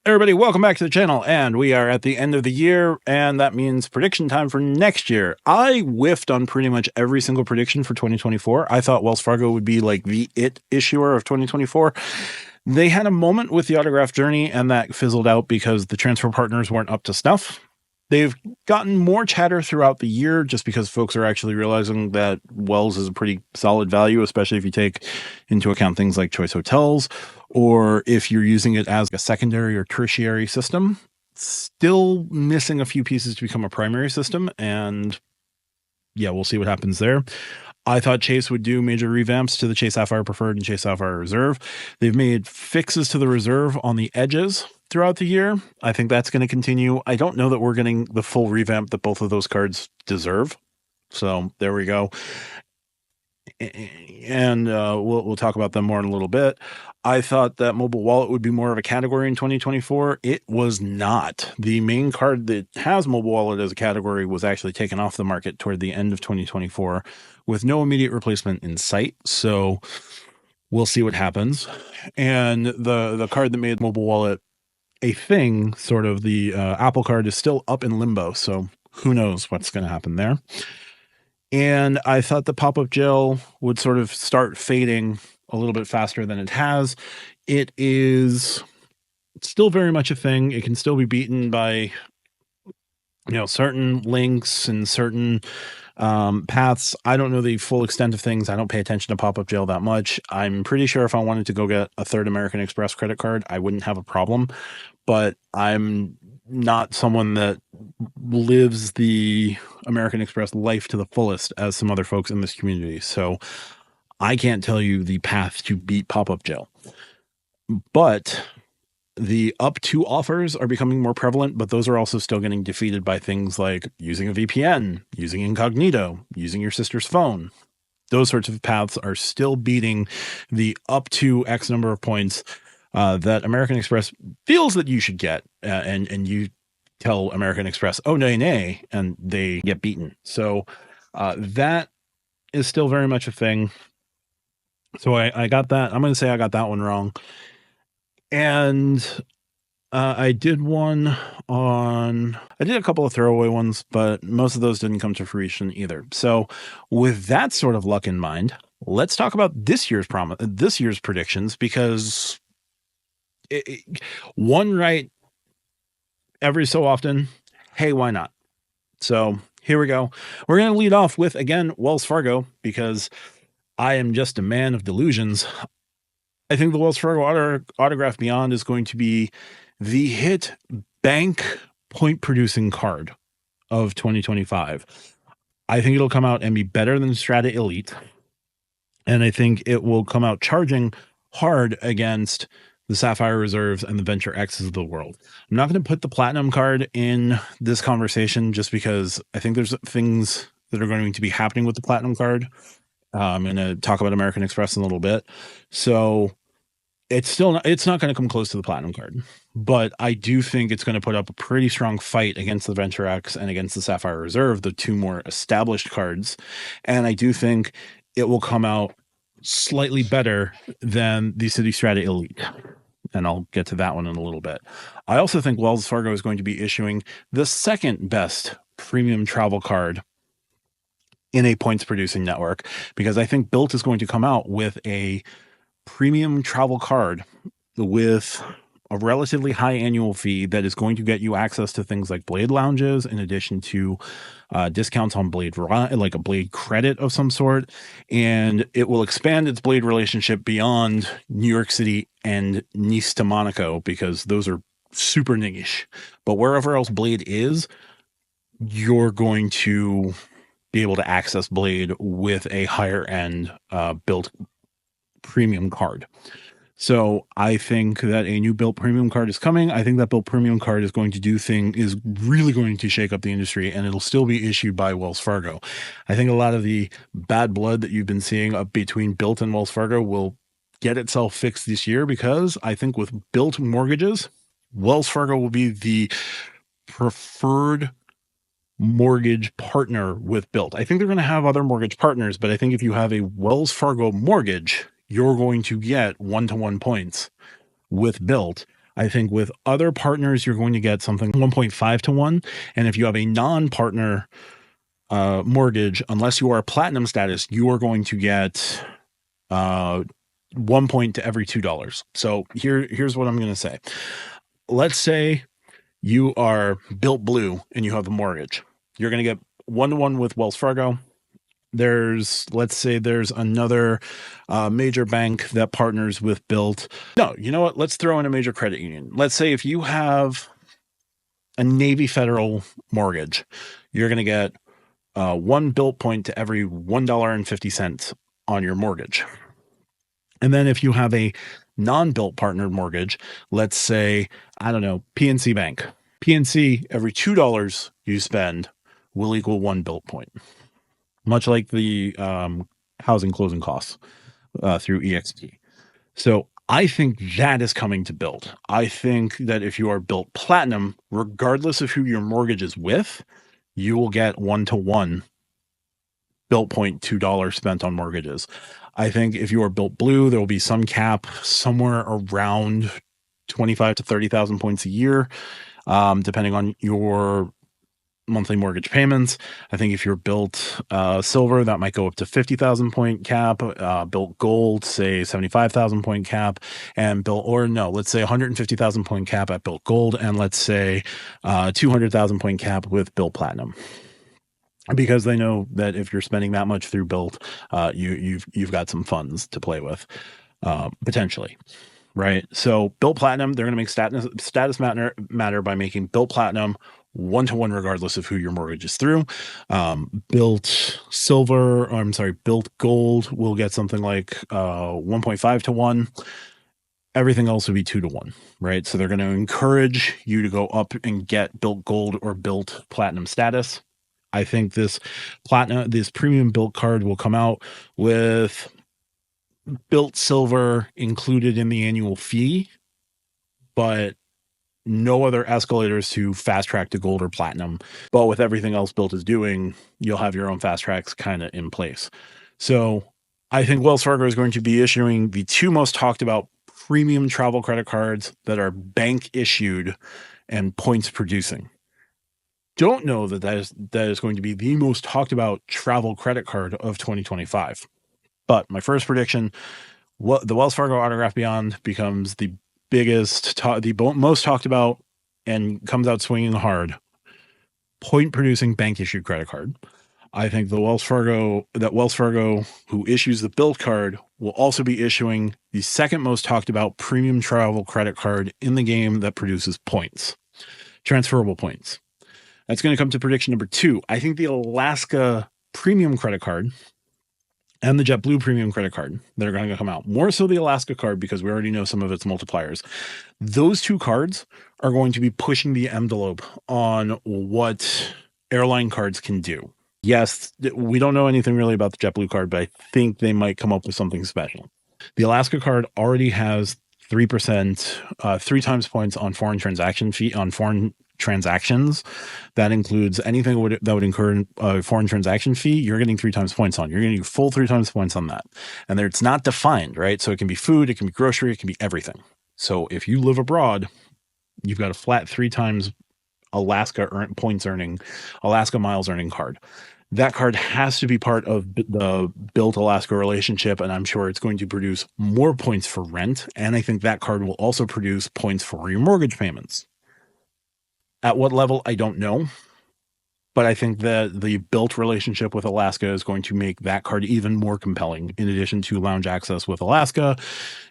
Everybody, welcome back to the channel, and we are at the end of the year, and that means prediction time for next year. I whiffed on pretty much every single prediction for 2024. I thought Wells Fargo would be like the issuer of 2024. They had a moment with the autograph journey, and that fizzled out because the transfer partners weren't up to snuff. They've gotten more chatter throughout the year just because folks are actually realizing that Wells is a pretty solid value, especially if you take into account things like Choice Hotels, or if you're using it as a secondary or tertiary system. Still missing a few pieces to become a primary system, and yeah, we'll see what happens there. I thought Chase would do major revamps to the Chase Sapphire Preferred and Chase Sapphire Reserve. They've made fixes to the Reserve on the edges throughout the year. I think that's going to continue. I don't know that we're getting the full revamp that both of those cards deserve. So there we go. And we'll talk about them more in a little bit. I thought that mobile wallet would be more of a category in 2024. It was not. The main card that has mobile wallet as a category was actually taken off the market toward the end of 2024 with no immediate replacement in sight. So we'll see what happens. And the card that made mobile wallet a thing, sort of the Apple Card, is still up in limbo. So who knows what's going to happen there. And I thought the pop-up gel would sort of start fading a little bit faster than it has. It is still very much a thing. It can still be beaten by, certain links and certain paths. I don't know the full extent of things. I don't pay attention to pop-up gel that much. I'm pretty sure if I wanted to go get a third American Express credit card, I wouldn't have a problem. But I'm not someone that lives the American Express life to the fullest as some other folks in this community. So I can't tell you the path to beat pop-up gel. But the up to offers are becoming more prevalent, but those are also still getting defeated by things like using a VPN, using incognito, using your sister's phone. Those sorts of paths are still beating the up to X number of points that American Express feels that you should get, and you tell American Express, oh, nay, and they get beaten. So that is still very much a thing. So I got that. I'm going to say I got that one wrong. And I did a couple of throwaway ones, but most of those didn't come to fruition either. So with that sort of luck in mind, let's talk about this year's predictions, because one right every so often, hey, why not? So here we go. We're going to lead off with, again, Wells Fargo, because I am just a man of delusions. I think the Wells Fargo Autograph Beyond is going to be the hit bank point producing card of 2025. I think it'll come out and be better than Strata Elite. And I think it will come out charging hard against the Sapphire Reserves and the Venture X's of the world. I'm not going to put the Platinum card in this conversation just because I think there's things that are going to be happening with the Platinum card. I'm going to talk about American Express in a little bit. So it's not going to come close to the Platinum card, but I do think it's going to put up a pretty strong fight against the Venture X and against the Sapphire Reserve, the two more established cards. And I do think it will come out slightly better than the Citi Strata Elite. And I'll get to that one in a little bit. I also think Wells Fargo is going to be issuing the second best premium travel card in a points producing network, because I think Bilt is going to come out with a premium travel card with a relatively high annual fee that is going to get you access to things like Blade lounges, in addition to discounts on Blade, like a Blade credit of some sort. And it will expand its Blade relationship beyond New York City and Nice to Monaco, because those are super niche. But wherever else Blade is, you're going to be able to access Blade with a higher end Bilt premium card. So I think that a new Bilt premium card is coming. I think that Bilt premium card is really going to shake up the industry, and it'll still be issued by Wells Fargo. I think a lot of the bad blood that you've been seeing up between Bilt and Wells Fargo will get itself fixed this year, because I think with Bilt mortgages, Wells Fargo will be the preferred mortgage partner with Bilt. I think they're going to have other mortgage partners, but I think if you have a Wells Fargo mortgage, you're going to get 1-to-1 points with Bilt I think with other partners, you're going to get something 1.5 to 1. And if you have a non-partner mortgage, unless you are platinum status, you are going to get 1 point to every $2. So here's what I'm going to say. Let's say you are Bilt Blue and you have a mortgage. You're going to get 1-to-1 with Wells Fargo. Let's say there's another major bank that partners with Bilt. No, you know what? Let's throw in a major credit union. Let's say if you have a Navy Federal mortgage, you're going to get 1 Bilt point to every $1.50 on your mortgage. And then if you have a non-Bilt partnered mortgage, let's say, I don't know, PNC Bank. PNC, every $2 you spend will equal 1 Bilt point, much like the housing closing costs through EXP. So I think that is coming to Bilt. I think that if you are Bilt Platinum, regardless of who your mortgage is with, you will get 1-to-1 Bilt point $2 spent on mortgages. I think if you are Bilt Blue, there will be some cap somewhere around 25 to 30,000 points a year, depending on your monthly mortgage payments. I think if you're Bilt Silver, that might go up to 50,000 point cap. Bilt Gold, say 75,000 point cap, and let's say 150,000 point cap at Bilt Gold, and let's say 200,000 point cap with Bilt Platinum. Because they know that if you're spending that much through Bilt, you've got some funds to play with, potentially, right? So Bilt Platinum, they're going to make status matter by making Bilt Platinum 1-to-1 regardless of who your mortgage is through. Bilt Gold will get something like 1.5 to 1. Everything else would be 2 to 1, right? So they're going to encourage you to go up and get Bilt Gold or Bilt Platinum status. I think this premium Bilt card will come out with Bilt Silver included in the annual fee, but no other escalators to fast track to Gold or Platinum. But with everything else Bilt is doing, you'll have your own fast tracks kind of in place. So I think Wells Fargo is going to be issuing the 2 most talked about premium travel credit cards that are bank issued and points producing. Don't know that is going to be the most talked about travel credit card of 2025. But my first prediction, the Wells Fargo Autograph Beyond becomes the most talked about and comes out swinging hard point producing bank issued credit card. I think Wells Fargo, who issues the Bilt card, will also be issuing the second most talked about premium travel credit card in the game that produces points, transferable points. That's going to come to prediction number 2. I think the Alaska premium credit card and the JetBlue premium credit card that are going to come out, more so the Alaska card because we already know some of its multipliers. Those 2 cards are going to be pushing the envelope on what airline cards can do. Yes, we don't know anything really about the JetBlue card, but I think they might come up with something special. The Alaska card already has 3%, 3 times points on foreign transactions. That includes anything that would incur a foreign transaction fee. You're getting 3 times points on. You're getting full 3 times points on that. And it's not defined, right? So it can be food, it can be grocery, it can be everything. So if you live abroad, you've got a flat 3 times Alaska miles earning card. That card has to be part of the Bilt Alaska relationship, and I'm sure it's going to produce more points for rent. And I think that card will also produce points for your mortgage payments. At what level, I don't know. But I think that the Bilt relationship with Alaska is going to make that card even more compelling, in addition to lounge access with Alaska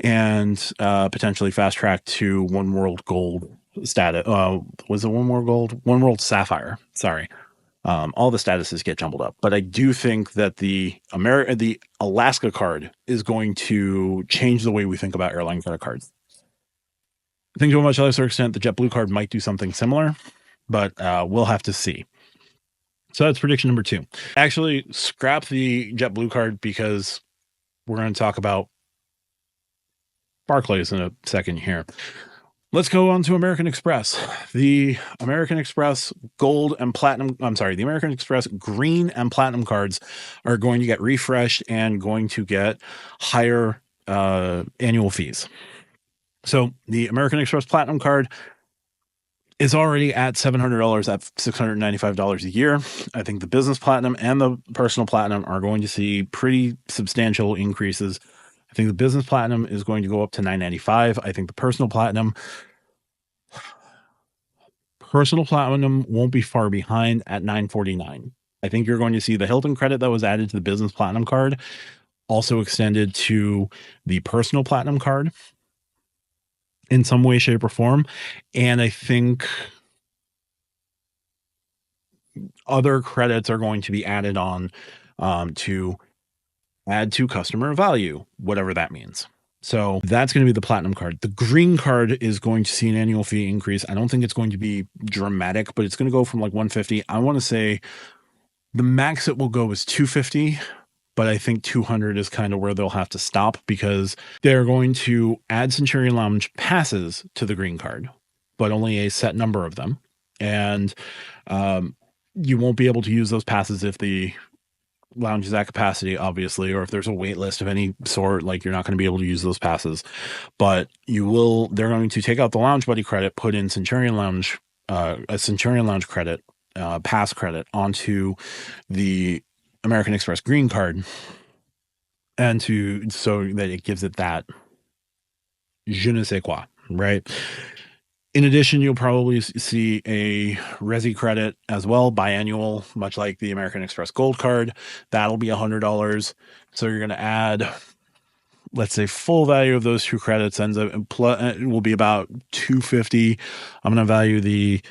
and potentially fast track to One World Gold status. Was it One World Gold? One World Sapphire. Sorry. All the statuses get jumbled up. But I do think that the Alaska card is going to change the way we think about airline credit cards. I think to a much lesser extent, the JetBlue card might do something similar, but we'll have to see. So that's prediction number 2. Actually, scrap the JetBlue card because we're going to talk about Barclays in a second here. Let's go on to American Express. The American Express Gold and Platinum, the American Express Green and Platinum cards are going to get refreshed and going to get higher annual fees. So the American Express Platinum card is already at $700 at $695 a year. I think the business platinum and the personal platinum are going to see pretty substantial increases. I think the business platinum is going to go up to $995. I think the personal platinum won't be far behind at $949. I think you're going to see the Hilton credit that was added to the business platinum card also extended to the personal platinum card in some way, shape, or form. And I think other credits are going to be added on to add to customer value, whatever that means. So that's going to be the platinum card. The green card is going to see an annual fee increase. I don't think it's going to be dramatic, but it's going to go from like 150. I want to say the max it will go is 250, but I think 200 is kind of where they'll have to stop because they're going to add Centurion Lounge passes to the green card, but only a set number of them. And you won't be able to use those passes if the lounge is at capacity, obviously, or if there's a wait list of any sort, like you're not going to be able to use those passes, but they're going to take out the Lounge Buddy credit, put in Centurion Lounge, a Centurion Lounge credit, pass credit onto the American Express green card, and so that it gives it that je ne sais quoi, right? In addition, you'll probably see a Resi credit as well, biannual, much like the American Express Gold card. That'll be $100. So you're going to add, let's say, full value of those two credits it will be about $250. I'm going to value the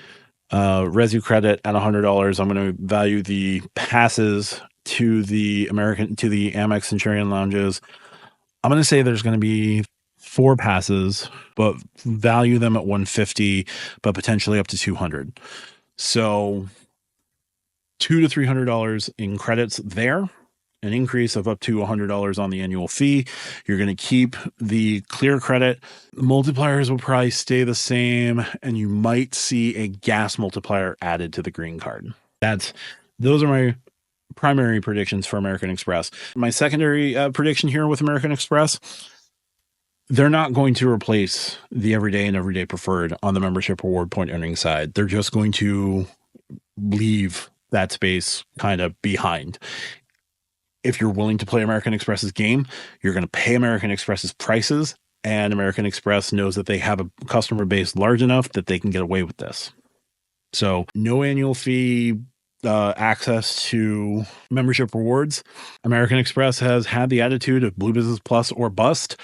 Resi credit at $100. I'm going to value the passes to the Amex Centurion lounges. I'm going to say there's going to be 4 passes, but value them at $150, but potentially up to $200. So $200 to $300 in credits there, an increase of up to $100 on the annual fee. You're going to keep the clear credit. Multipliers will probably stay the same, and you might see a gas multiplier added to the green card. Those are my primary predictions for American Express. My secondary prediction here with American Express, they're not going to replace the everyday and everyday preferred on the membership reward point earning side. They're just going to leave that space kind of behind. If you're willing to play American Express's game, you're going to pay American Express's prices, and American Express knows that they have a customer base large enough that they can get away with this. So no annual fee, access to membership rewards. American Express has had the attitude of Blue Business Plus or bust.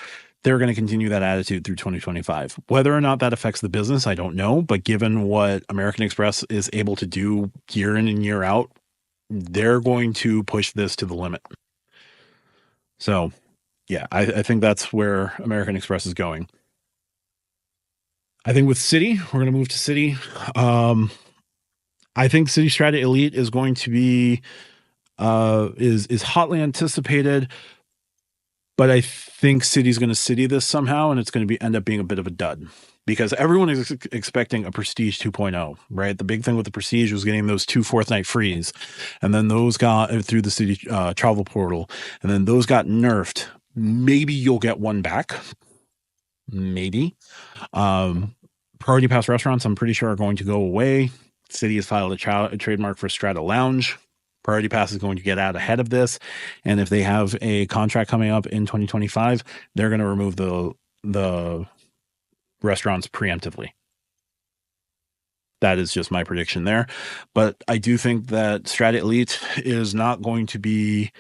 They're going to continue that attitude through 2025. Whether or not that affects the business, I don't know. But given what American Express is able to do year in and year out, they're going to push this to the limit. So, yeah, I think that's where American Express is going. I think with Citi, we're going to move to Citi. I think Citi Strata Elite is going to be is hotly anticipated. But I think Citi's going to Citi this somehow, and it's going to end up being a bit of a dud because everyone is expecting a Prestige 2.0, right? The big thing with the Prestige was getting those 2 fourth night frees, and then those got through the Citi travel portal, and then those got nerfed. Maybe you'll get one back. Maybe. Priority Pass restaurants, I'm pretty sure, are going to go away. Citi has filed a trademark for Strata Lounge. Priority Pass is going to get out ahead of this. And if they have a contract coming up in 2025, they're going to remove the restaurants preemptively. That is just my prediction there. But I do think that Strata Elite is not going to be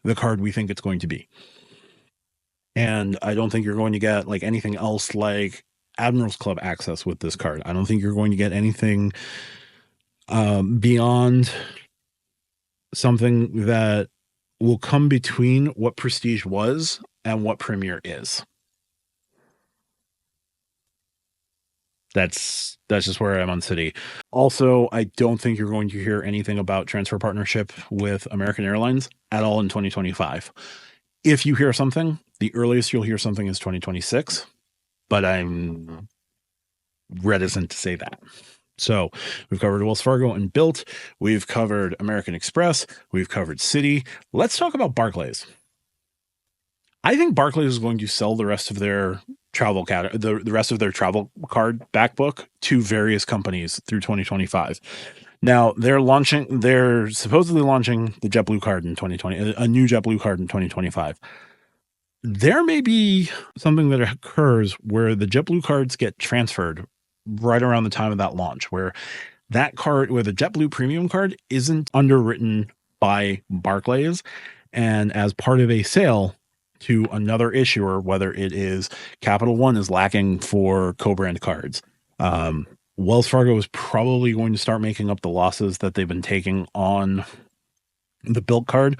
the card we think it's going to be. And I don't think you're going to get like anything else like Admirals Club access with this card. I don't think you're going to get anything beyond something that will come between what Prestige was and what Premier is. That's just where I am on Citi. Also, I don't think you're going to hear anything about transfer partnership with American Airlines at all in 2025. If you hear something, the earliest you'll hear something is 2026, but I'm reticent to say that. So we've covered Wells Fargo and Bilt. We've covered American Express. We've covered Citi. Let's talk about Barclays. I think Barclays is going to sell the rest of their the rest of their travel card back book to various companies through 2025. Now they're supposedly launching the JetBlue card in 2020, a new JetBlue card in 2025. There may be something that occurs where the JetBlue cards get transferred right around the time of that launch, where the JetBlue premium card isn't underwritten by Barclays, and as part of a sale to another issuer, whether it is Capital One is lacking for co-brand cards. Wells Fargo is probably going to start making up the losses that they've been taking on the Bilt card,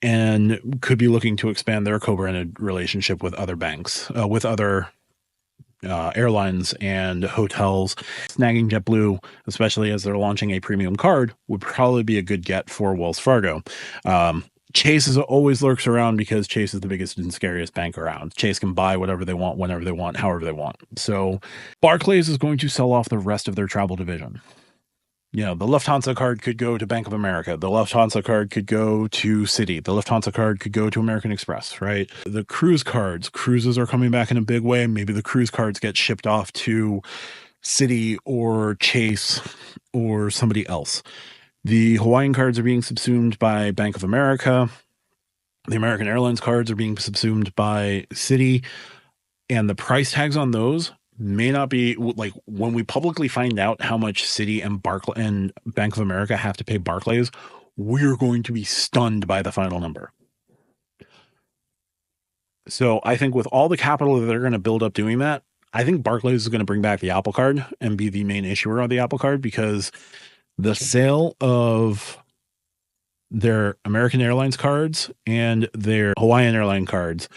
and could be looking to expand their co-branded relationship with other banks, with other airlines and hotels. Snagging JetBlue, especially as they're launching a premium card, would probably be a good get for Wells Fargo. Chase always lurks around because Chase is the biggest and scariest bank around. Chase can buy whatever they want, whenever they want, however they want. So Barclays is going to sell off the rest of their travel division. The Lufthansa card could go to Bank of America. The Lufthansa card could go to Citi. The Lufthansa card could go to American Express, right? The cruises are coming back in a big way. Maybe the cruise cards get shipped off to Citi or Chase or somebody else. The Hawaiian cards are being subsumed by Bank of America. The American Airlines cards are being subsumed by Citi. And the price tags on those may not be like, when we publicly find out how much Citi and Barclays and Bank of America have to pay Barclays, we're going to be stunned by the final number. So I think with all the capital that they're going to build up doing that, I think Barclays is going to bring back the Apple card and be the main issuer of the Apple card, because the sale of their American Airlines cards and their Hawaiian Airline cards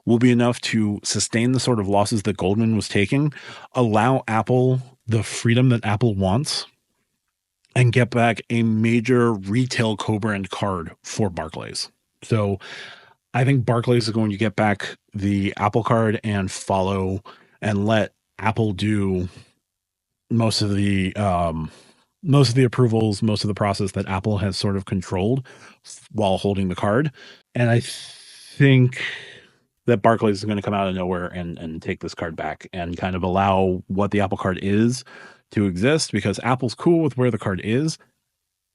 will be enough to sustain the sort of losses that Goldman was taking, allow Apple the freedom that Apple wants, and get back a major retail co-brand card for Barclays. So I think Barclays is going to get back the Apple card and follow and let Apple do most of the approvals, most of the process that Apple has sort of controlled while holding the card. And I think that Barclays is going to come out of nowhere and take this card back and kind of allow what the Apple card is to exist, because Apple's cool with where the card is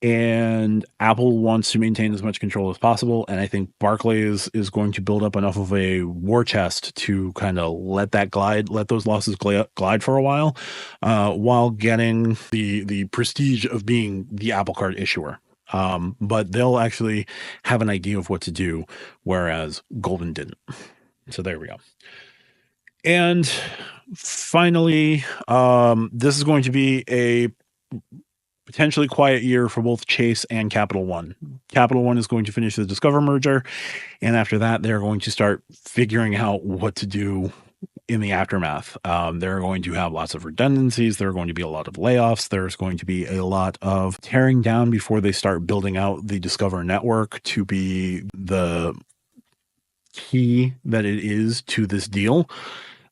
and Apple wants to maintain as much control as possible. And I think Barclays is going to build up enough of a war chest to kind of let those losses glide for a while getting the prestige of being the Apple card issuer. But they'll actually have an idea of what to do, whereas Goldman didn't. So there we go. And finally, this is going to be a potentially quiet year for both Chase and Capital One. Capital One is going to finish the Discover merger, and after that, they're going to start figuring out what to do in the aftermath. They're going to have lots of redundancies. There are going to be a lot of layoffs. There's going to be a lot of tearing down before they start building out the Discover network to be the key that it is to this deal.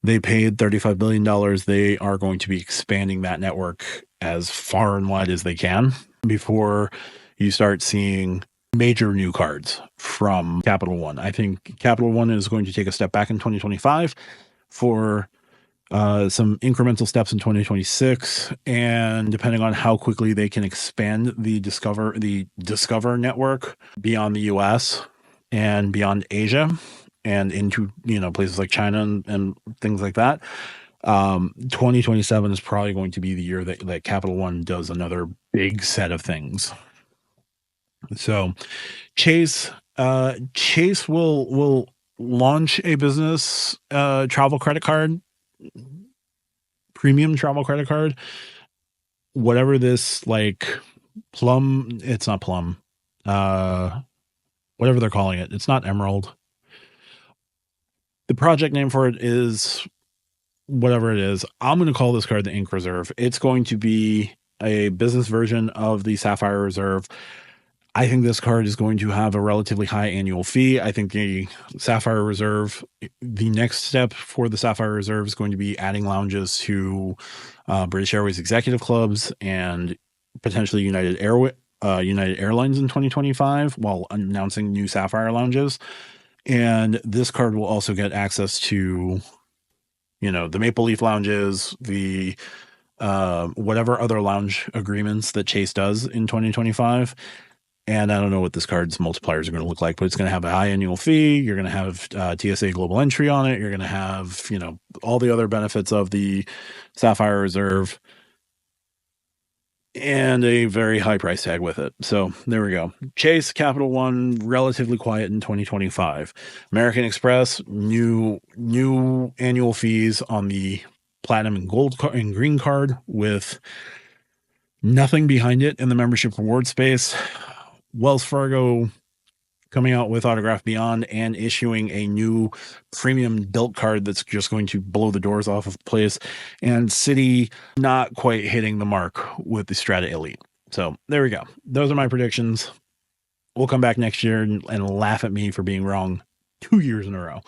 They paid $35 billion. They are going to be expanding that network as far and wide as they can before you start seeing major new cards from Capital One. I think Capital One is going to take a step back in 2025 for some incremental steps in 2026. And depending on how quickly they can expand the Discover network beyond the US and beyond Asia and into, places like China and things like that, 2027 is probably going to be the year that Capital One does another big set of things. So Chase will launch a business travel credit card, premium travel credit card, whatever this Plum, it's not Plum, whatever they're calling it. It's not Emerald. The project name for it is whatever it is. I'm going to call this card the Ink Reserve. It's going to be a business version of the Sapphire Reserve. I think this card is going to have a relatively high annual fee. I think the Sapphire Reserve, the next step for the Sapphire Reserve is going to be adding lounges to British Airways executive clubs and potentially United Airlines in 2025 while announcing new Sapphire lounges. And this card will also get access to, the Maple Leaf lounges, the whatever other lounge agreements that Chase does in 2025. And I don't know what this card's multipliers are going to look like, but it's going to have a high annual fee. You're going to have TSA global entry on it. You're going to have, all the other benefits of the Sapphire Reserve and a very high price tag with it. So there we go. Chase, Capital One, relatively quiet in 2025. American Express, new annual fees on the platinum and gold and green card with nothing behind it in the membership reward space. Wells Fargo coming out with Autograph Beyond and issuing a new premium Bilt card that's just going to blow the doors off of the place. And Citi not quite hitting the mark with the Strata Elite. So there we go. Those are my predictions. We'll come back next year and laugh at me for being wrong 2 years in a row.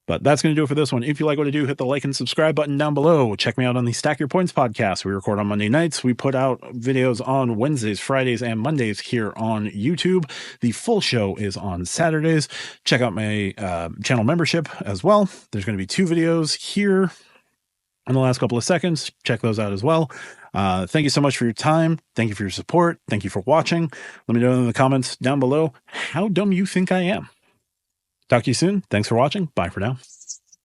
But that's going to do it for this one. If you like what I do, hit the like and subscribe button down below. Check me out on the Stack Your Points podcast. We record on Monday nights. We put out videos on Wednesdays, Fridays, and Mondays here on YouTube. The full show is on Saturdays. Check out my channel membership as well. There's going to be 2 videos here in the last couple of seconds. Check those out as well. Thank you so much for your time. Thank you for your support. Thank you for watching. Let me know in the comments down below how dumb you think I am. Talk to you soon. Thanks for watching. Bye for now.